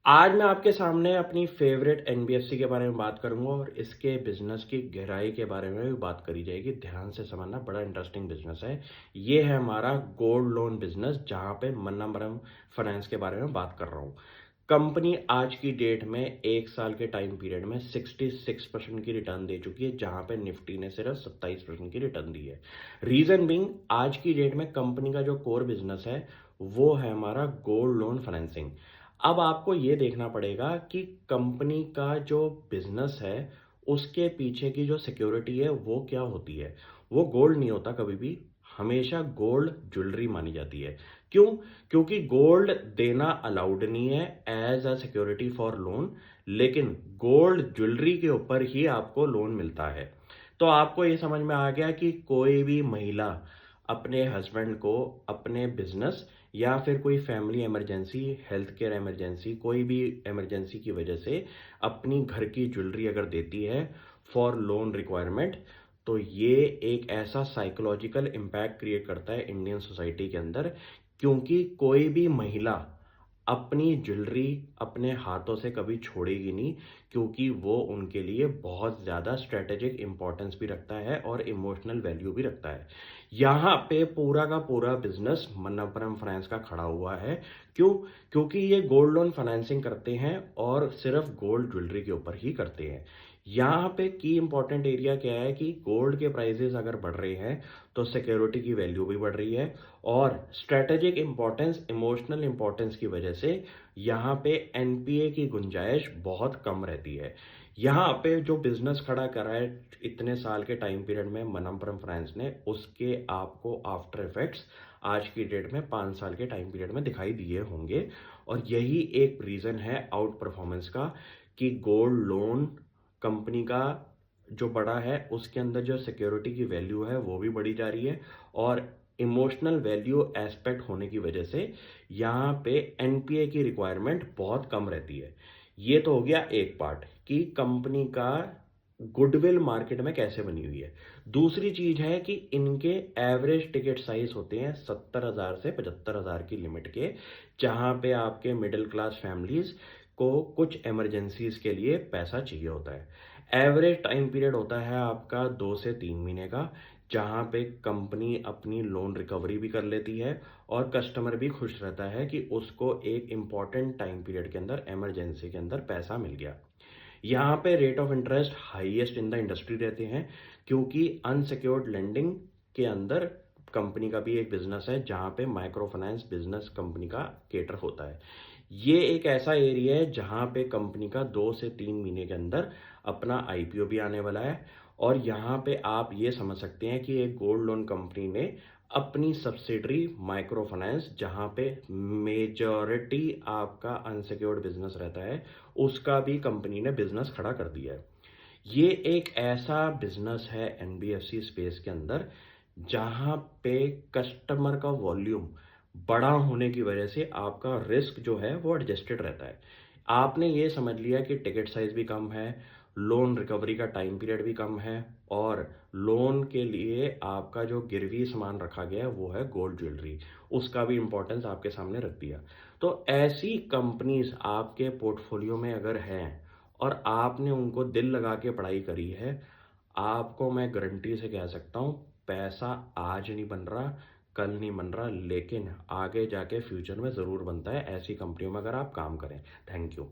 आज मैं आपके सामने अपनी फेवरेट एनबीएफसी के बारे में बात करूंगा और इसके बिजनेस की गहराई के बारे में भी बात करी जाएगी। ध्यान से समझना, बड़ा इंटरेस्टिंग बिजनेस है। ये है हमारा गोल्ड लोन बिजनेस, जहां पे मन्नावरम फाइनेंस के बारे में बात कर रहा हूँ। कंपनी आज की डेट में 1 साल के टाइम पीरियड में 66% की रिटर्न दे चुकी है, जहां पे निफ्टी ने सिर्फ 27% की रिटर्न दी है। रीजन बिंग, आज की डेट में कंपनी का जो कोर बिजनेस है वो है हमारा गोल्ड लोन फाइनेंसिंग। अब आपको ये देखना पड़ेगा कि कंपनी का जो बिजनेस है उसके पीछे की जो सिक्योरिटी है वो क्या होती है। वो गोल्ड नहीं होता कभी भी, हमेशा गोल्ड ज्वेलरी मानी जाती है। क्यों? क्योंकि गोल्ड देना अलाउड नहीं है as a security for loan, लेकिन गोल्ड ज्वेलरी के ऊपर ही आपको लोन मिलता है। तो आपको ये समझ में आ गया कि कोई भी महिला अपने हस्बैंड को अपने बिजनेस या फिर कोई family emergency, health care emergency, कोई भी इमरजेंसी की वजह से अपनी घर की ज्वेलरी अगर देती है फॉर लोन रिक्वायरमेंट, तो ये एक ऐसा साइकोलॉजिकल इम्पैक्ट क्रिएट करता है इंडियन सोसाइटी के अंदर। क्योंकि कोई भी महिला अपनी ज्वेलरी अपने हाथों से कभी छोड़ेगी नहीं, क्योंकि वो उनके लिए बहुत ज़्यादा स्ट्रेटेजिक इंपॉर्टेंस भी रखता है और इमोशनल वैल्यू भी रखता है। यहाँ पे पूरा का पूरा बिजनेस मन्नपरम फाइनेंस का खड़ा हुआ है। क्यों? क्योंकि ये गोल्ड लोन फाइनेंसिंग करते हैं और सिर्फ गोल्ड ज्वेलरी के ऊपर ही करते हैं। यहाँ पे की इंपॉर्टेंट एरिया क्या है कि गोल्ड के प्राइसेस अगर बढ़ रहे हैं तो सिक्योरिटी की वैल्यू भी बढ़ रही है, और स्ट्रेटेजिक इंपॉर्टेंस, इमोशनल इंपॉर्टेंस की वजह से यहाँ पे एनपीए की गुंजाइश बहुत कम रहती है। यहाँ पे जो बिजनेस खड़ा करा है इतने साल के टाइम पीरियड में मनप्पुरम फाइनेंस ने, उसके आपको आफ्टर इफेक्ट्स आज की डेट में 5 साल के टाइम पीरियड में दिखाई दिए होंगे। और यही एक रीजन है आउट परफॉर्मेंस का, कि गोल्ड लोन कंपनी का जो बड़ा है उसके अंदर जो सिक्योरिटी की वैल्यू है वो भी बढ़ी जा रही है, और इमोशनल वैल्यू एस्पेक्ट होने की वजह से यहाँ पे एनपीए की रिक्वायरमेंट बहुत कम रहती है। ये तो हो गया एक पार्ट कि कंपनी का गुडविल मार्केट में कैसे बनी हुई है। दूसरी चीज है कि इनके एवरेज टिकट साइज होते हैं 70,000 से 75,000 की लिमिट के, जहां पे आपके मिडिल क्लास फैमिलीज को कुछ इमरजेंसीज के लिए पैसा चाहिए होता है। एवरेज टाइम पीरियड होता है आपका 2 से 3 महीने का, जहां पे कंपनी अपनी लोन रिकवरी भी कर लेती है और कस्टमर भी खुश रहता है कि उसको एक इंपॉर्टेंट टाइम पीरियड के अंदर, इमरजेंसी के अंदर पैसा मिल गया। यहाँ पे rate of interest highest in the industry रहते हैं, क्योंकि अनसिक्योर्ड लेंडिंग के अंदर कंपनी का भी एक बिजनेस है जहां पे माइक्रो फाइनेंस बिजनेस कंपनी का केटर होता है। ये एक ऐसा एरिया है जहां पे कंपनी का 2 से 3 महीने के अंदर अपना आईपीओ भी आने वाला है। और यहाँ पे आप ये समझ सकते हैं कि एक गोल्ड लोन कंपनी ने अपनी सब्सिडरी माइक्रो फाइनेंस, जहां पे मेजॉरिटी आपका अनसिक्योर्ड बिजनेस रहता है, उसका भी कंपनी ने बिजनेस खड़ा कर दिया है। ये एक ऐसा बिजनेस है एनबीएफसी स्पेस के अंदर जहां पे कस्टमर का वॉल्यूम बड़ा होने की वजह से आपका रिस्क जो है वो एडजस्टेड रहता है। आपने ये समझ लिया कि टिकट साइज भी कम है, लोन रिकवरी का टाइम पीरियड भी कम है, और लोन के लिए आपका जो गिरवी सामान रखा गया है वो है गोल्ड ज्वेलरी, उसका भी इंपॉर्टेंस आपके सामने रख दिया। तो ऐसी कंपनीज आपके पोर्टफोलियो में अगर हैं और आपने उनको दिल लगा के पढ़ाई करी है, आपको मैं गारंटी से कह सकता हूँ पैसा आज नहीं बन रहा, कल नहीं बन रहा, लेकिन आगे जाके फ्यूचर में ज़रूर बनता है ऐसी कंपनियों में अगर आप काम करें। Thank you.